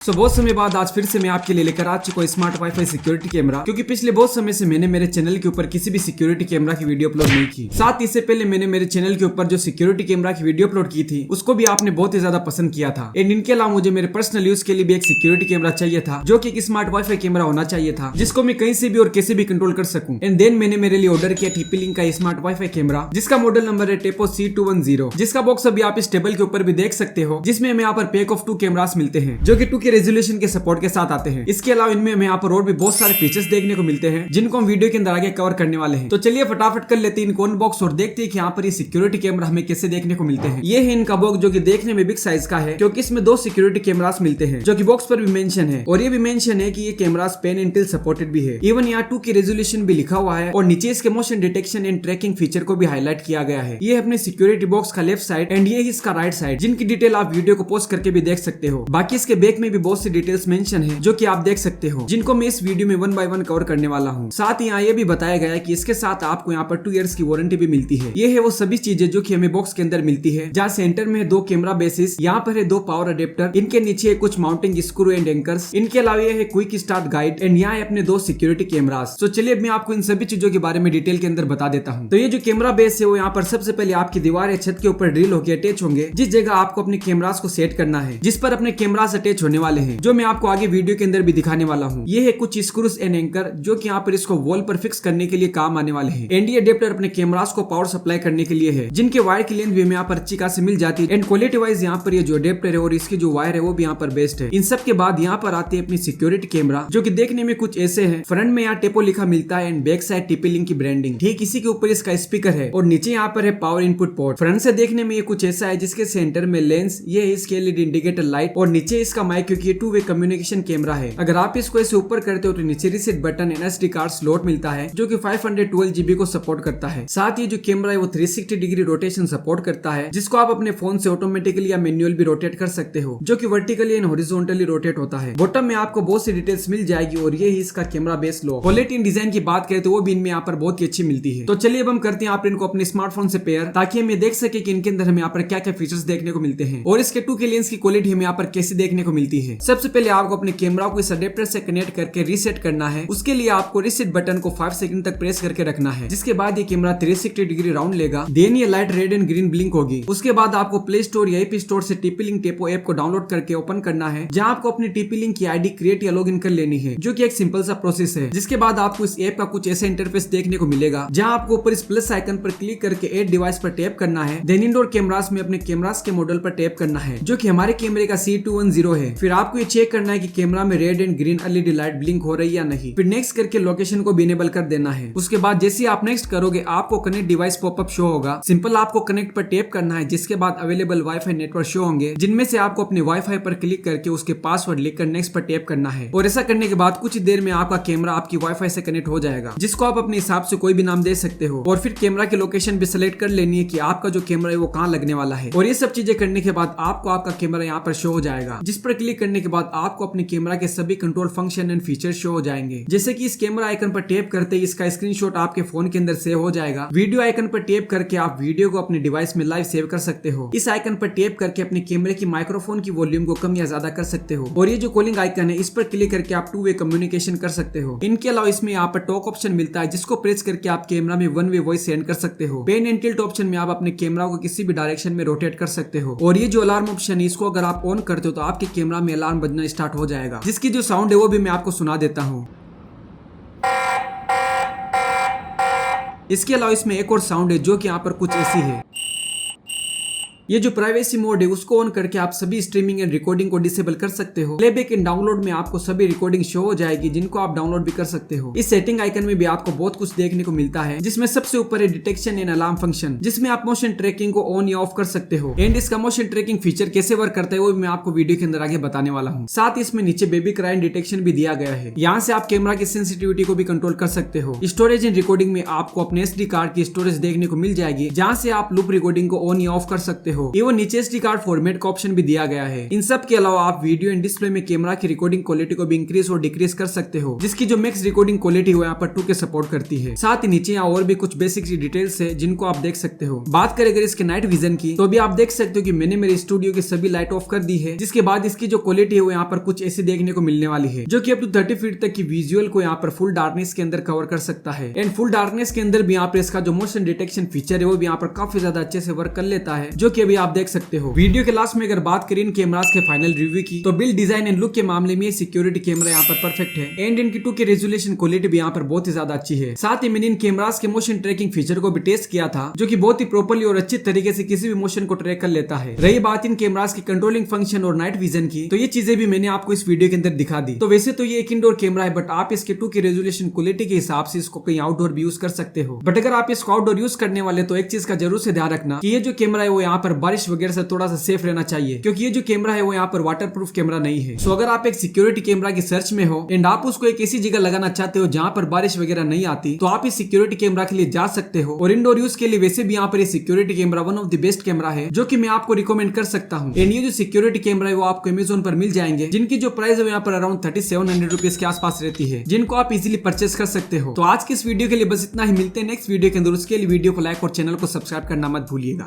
बहुत समय बाद आज फिर से मैं आपके लिए लेकर आ चुका हूँ स्मार्ट वाईफाई सिक्योरिटी कैमरा, क्योंकि पिछले बहुत समय से मैंने मेरे चैनल के ऊपर किसी भी सिक्योरिटी कैमरा की वीडियो अपलोड नहीं की। साथ ही इससे पहले मैंने मेरे चैनल के ऊपर जो सिक्योरिटी कैमरा की वीडियो अपलोड की थी उसको भी आपने बहुत ही ज्यादा पसंद किया था। एंड इनके अलावा मुझे मेरे पर्सनल यूज के लिए भी एक सिक्योरिटी कैमरा चाहिए था, जो की एक स्मार्ट वाईफाई कैमरा होना चाहिए था जिसको मैं कहीं से भी और कैसे भी कंट्रोल कर सकूं। एंड देन मैंने मेरे लिए ऑर्डर किया TP-Link का स्मार्ट वाईफाई कैमरा, जिसका मॉडल नंबर है टेपो C210, जिसका बॉक्स अभी आप इस टेबल के ऊपर भी देख सकते हो, जिसमें हमें यहाँ पर पैक ऑफ 2 कैमरास मिलते हैं जो कि 2K रेजोल्यूशन के सपोर्ट के साथ आते हैं। इसके अलावा इनमें हमें यहाँ पर और भी बहुत सारे फीचर्स देखने को मिलते हैं जिनको हम वीडियो के अंदर आगे कवर करने वाले हैं। तो चलिए फटाफट कर लेते हैं इनको अनबॉक्स और देखते हैं कि यहाँ पर ये सिक्योरिटी कैमरा हमें कैसे देखने को मिलते हैं। ये है इनका बॉक्स, जो कि देखने में बिग साइज का है, क्योंकि इसमें 2 सिक्योरिटी कैमरास मिलते हैं जो कि बॉक्स पर भी मेंशन है। और ये भी मेंशन है कि ये cameras pan and tilt supported भी है। इवन यहाँ 2K रेजोल्यूशन भी लिखा हुआ है और नीचे इसके motion detection and tracking feature को भी हाईलाइट किया गया है। ये अपने सिक्योरिटी बॉक्स का लेफ्ट साइड एंड ये इसका राइट साइड, जिनकी डिटेल आप वीडियो को पॉज करके भी देख सकते हो। बाकी इसके बैक में भी बहुत सी डिटेल्स मेंशन है जो कि आप देख सकते हो, जिनको मैं इस वीडियो में 1 बाय 1 कवर करने वाला हूँ। साथ ही यहाँ ये भी बताया गया है कि इसके साथ आपको यहाँ पर 2 इयर्स की वारंटी भी मिलती है। ये है वो सभी चीजें जो कि हमें बॉक्स के अंदर मिलती है, जहाँ सेंटर में है 2 कैमरा बेसिस, यहाँ पर है 2 पावर अडेप्टर, इनके नीचे है कुछ माउंटिंग स्क्रू एंड एंकर्स, इनके अलावा ये है क्विक स्टार्ट गाइड एंड यहाँ है अपने 2 सिक्योरिटी कैमरास। तो चलिए मैं आपको इन सभी चीजों के बारे में डिटेल के अंदर बता देता हूँ। तो ये जो कैमरा बेस है वो यहाँ पर सबसे पहले आपकी दीवार या छत के ऊपर ड्रिल होकर अटैच होंगे, जिस जगह आपको अपने कैमरास को सेट करना है, जिस पर अपने कैमरास अटैच होने वाले हैं, जो मैं आपको आगे वीडियो के अंदर भी दिखाने वाला हूँ। ये है कुछ स्क्रूज एंड एंकर जो कि यहाँ पर इसको वॉल पर फिक्स करने के लिए काम आने वाले हैं। एंड ये अडेप्टर अपने कैमरास को पावर सप्लाई करने के लिए है, जिनके वायर की लेंथ भी हमें यहाँ पर अच्छी खासी मिल जाती है। एंड क्वालिटी वाइज यहाँ पर ये जो अडेप्टर है और इसकी जो वायर है वो भी यहाँ पर बेस्ट है। इन सब के बाद यहाँ पर आती है अपनी सिक्योरिटी कैमरा, जो कि देखने में कुछ ऐसे है। फ्रंट में यहाँ टेपो लिखा मिलता है एंड बैक साइड TP-Link की ब्रांडिंग, ठीक इसी के ऊपर इसका स्पीकर है और नीचे यहाँ पर है पावर इनपुट पोर्ट। फ्रंट से देखने में ये कुछ ऐसा है, जिसके सेंटर में लेंस, ये है इसके LED इंडिकेटर लाइट और नीचे इसका माइक, क्योंकि ये 2 वे कम्युनिकेशन कैमरा है। अगर आप इसको ऐसे ऊपर करते हो तो नीचे reset button SD card slot मिलता है, जो कि 512 GB को सपोर्ट करता है। साथ ही जो कैमरा है वो 360 डिग्री रोटेशन सपोर्ट करता है, जिसको आप अपने फोन से ऑटोमेटिकली या मैन्युअल भी रोटेट कर सकते हो, जो कि वर्टिकली एंड हॉरिजॉन्टली रोटेट होता है। बॉटम में आपको बहुत सी डिटेल्स मिल जाएगी और ये ही इसका camera base low. Quality in design की बात करें तो वो भी इनमें यहाँ पर बहुत ही अच्छी मिलती है। तो चलिए अब हम करते हैं आप इनको अपने स्मार्टफोन से पेयर, ताकि हमें देख सके कि इनके अंदर हमें यहाँ पर क्या क्या फीचर्स देखने को मिलते हैं और इसके 2K लेंस की क्वालिटी हमें यहाँ पर कैसे देखने को मिलती है। सबसे पहले आपको अपने कैमरा को इस अडेप्टर से कनेक्ट करके रीसेट करना है। उसके लिए आपको रीसेट बटन को 5 सेकंड तक प्रेस करके रखना है, जिसके बाद ये कैमरा 360 डिग्री राउंड लेगा। देन ये light red and green blink होगी। उसके बाद आपको प्ले स्टोर या ऐप स्टोर से TP-Link टेपो ऐप को डाउनलोड करके ओपन करना है, जहां आपको अपनी TP-Link की ID क्रिएट या लॉगिन कर लेनी है, जो कि एक सिंपल सा प्रोसेस है। जिसके बाद आपको इस ऐप का कुछ ऐसा इंटरफेस देखने को मिलेगा, जहां आपको ऊपर इस प्लस आइकन पर क्लिक करके ऐड डिवाइस पर टैप करना है। देन इंडोर कैमरास में अपने कैमरास के मॉडल पर टैप करना है, जो कि हमारे कैमरे का C210 है। फिर आपको ये चेक करना है कि कैमरा में red and green LED light blink हो रही या नहीं। फिर नेक्स्ट करके लोकेशन को भी इनेबल कर देना है। उसके बाद जैसे आप नेक्स्ट करोगे आपको कनेक्ट डिवाइस पॉपअप शो होगा। सिंपल आपको कनेक्ट पर टैप करना है, जिसके बाद अवेलेबल वाईफाई नेटवर्क शो होंगे, जिनमें से आपको अपने वाईफाई पर क्लिक करके उसके पासवर्ड लिखकर नेक्स्ट पर टैप करना है। और ऐसा करने के बाद कुछ देर में आपका कैमरा आपकी वाईफाई से कनेक्ट हो जाएगा, जिसको आप अपने हिसाब से कोई भी नाम दे सकते हो। और फिर कैमरा की लोकेशन भी सिलेक्ट कर लेनी है कि आपका जो कैमरा है वो कहाँ लगने वाला है। और ये सब चीजें करने के बाद आपको आपका कैमरा यहाँ पर शो हो जाएगा, जिस पर क्लिक करने के बाद आपको अपने कैमरा के सभी control function and feature show हो जाएंगे। जैसे कि इस कैमरा आइकन पर टैप करते ही इसका स्क्रीनशॉट आपके फोन के अंदर सेव हो जाएगा। वीडियो आइकन पर टैप करके आप वीडियो को अपने डिवाइस में लाइव सेव कर सकते हो। इस आइकन पर टैप करके अपने कैमरे की माइक्रोफोन की वॉल्यूम को कम या ज्यादा कर सकते हो। और ये जो कॉलिंग आइकन है इस पर क्लिक करके आप 2 वे कम्युनिकेशन कर सकते हो। इनके अलावा इसमें यहाँ पर टॉक ऑप्शन मिलता है, जिसको प्रेस करके आप कैमरा में 1 वे वॉइस सेंड कर सकते हो। पेन एंड टिल्ट ऑप्शन में आप अपने कैमरा को किसी भी डायरेक्शन में रोटेट कर सकते हो। और ये जो अलार्म ऑप्शन है इसको अगर आप ऑन करते हो तो आपके कैमरा में अलार्म बजना स्टार्ट हो जाएगा, जिसकी जो साउंड है वो भी मैं आपको सुना देता हूँ। इसके अलावा इसमें एक और साउंड है जो कि यहाँ पर कुछ ऐसी है। ये जो प्राइवेसी मोड है उसको ऑन करके आप सभी स्ट्रीमिंग एंड रिकॉर्डिंग को डिसेबल कर सकते हो। प्लेबैक एंड डाउनलोड में आपको सभी रिकॉर्डिंग शो हो जाएगी, जिनको आप डाउनलोड भी कर सकते हो। इस सेटिंग आइकन में भी आपको बहुत कुछ देखने को मिलता है, जिसमें सबसे ऊपर है डिटेक्शन एंड अलार्म फंक्शन, जिसमें आप मोशन ट्रैकिंग को ऑन या ऑफ कर सकते हो। एंड इसका मोशन ट्रैकिंग फीचर कैसे वर्क करता है वो भी मैं आपको वीडियो के अंदर आगे बताने वाला हूँ। साथ ही इसमें नीचे बेबी क्राई डिटेक्शन भी दिया गया है। यहाँ से आप कैमरा की सेंसिटिविटी को भी कंट्रोल कर सकते हो। स्टोरेज एंड रिकॉर्डिंग में आपको अपने SD कार्ड की स्टोरेज देखने को मिल जाएगी, जहाँ से आप लूप रिकॉर्डिंग को ऑन या ऑफ कर सकते हो। हो। एवं नीचे एसडी कार्ड फॉर्मेट का ऑप्शन भी दिया गया है। इन सब के अलावा आप वीडियो एंड डिस्प्ले में कैमरा की रिकॉर्डिंग क्वालिटी को भी इंक्रीज और डिक्रीज कर सकते हो, जिसकी जो मैक्स रिकॉर्डिंग क्वालिटी हो यहाँ पर 2K सपोर्ट करती है। साथ ही नीचे यहाँ और भी कुछ बेसिक डिटेल्स है जिनको आप देख सकते हो। बात करें अगर इसके नाइट विजन की, तो भी आप देख सकते हो कि मैंने मेरे स्टूडियो की सभी लाइट ऑफ कर दी है, जिसके बाद इसकी जो क्वालिटी है वो यहाँ पर कुछ ऐसी देखने को मिलने वाली है, जो कि अप टू 30 फीट तक की विजुअल को यहाँ पर फुल डार्कनेस के अंदर कवर कर सकता है। एंड फुल डार्कनेस के अंदर भी यहाँ पर इसका जो मोशन डिटेक्शन फीचर है वो भी यहाँ पर काफी ज्यादा अच्छे से वर्क कर लेता है, जो कि अभी आप देख सकते हो। वीडियो के लास्ट में अगर बात करें इन कैमरास के फाइनल रिव्यू की, तो बिल्ड डिजाइन एंड लुक के मामले में सिक्योरिटी कैमरा यहाँ पर परफेक्ट है। एंड इनकी 2K रेजोल्यूशन क्वालिटी भी यहाँ पर बहुत ही ज्यादा अच्छी है। साथ ही मैंने इन कैमरास के मोशन ट्रैकिंग फीचर को भी टेस्ट किया था, जो कि बहुत ही प्रॉपर्ली और अच्छी तरीके से किसी भी मोशन को ट्रैक कर लेता है। रही बात इन कैमरास की कंट्रोलिंग फंक्शन और नाइट विजन की, तो ये चीजें भी मैंने आपको इस वीडियो के अंदर दिखा दी। तो वैसे तो ये एक इंडोर कैमरा है, बट आप इसके 2K रेजोल्यूशन क्वालिटी के हिसाब से इसको कहीं आउटडोर भी यूज कर सकते हो। बट अगर आप इसको आउटडोर यूज करने वाले तो एक चीज का जरूर से ध्यान रखना कि ये जो कैमरा है वो यहाँ पर बारिश वगैरह से थोड़ा सा सेफ रहना चाहिए, क्योंकि ये जो कैमरा है वो यहाँ पर वाटर प्रूफ कैमरा नहीं है। सो अगर आप एक सिक्योरिटी कैमरा की सर्च में हो एंड आप उसको एक ऐसी जगह लगाना चाहते हो जहाँ पर बारिश वगैरह नहीं आती, तो आप इस सिक्योरिटी कैमरा के लिए जा सकते हो। और इंडोर यूज के लिए वैसे भी यहाँ पर security camera one of the best camera है, जो कि मैं आपको रिकमेंड कर सकता हूँ। एंड ये जो सिक्योरिटी कैमरा है वो आपको अमेज़न पर मिल जाएंगे, जिनकी जो प्राइस है यहाँ पर अराउंड 3700 रुपीज के आसपास रहती है, जिनको आप इजीली परचेस कर सकते हो। तो आज की इस वीडियो के लिए बस इतना ही। मिलते हैं नेक्स्ट वीडियो के अंदर। उसके लिए वीडियो को लाइक और चैनल को सब्सक्राइब करना मत भूलिएगा।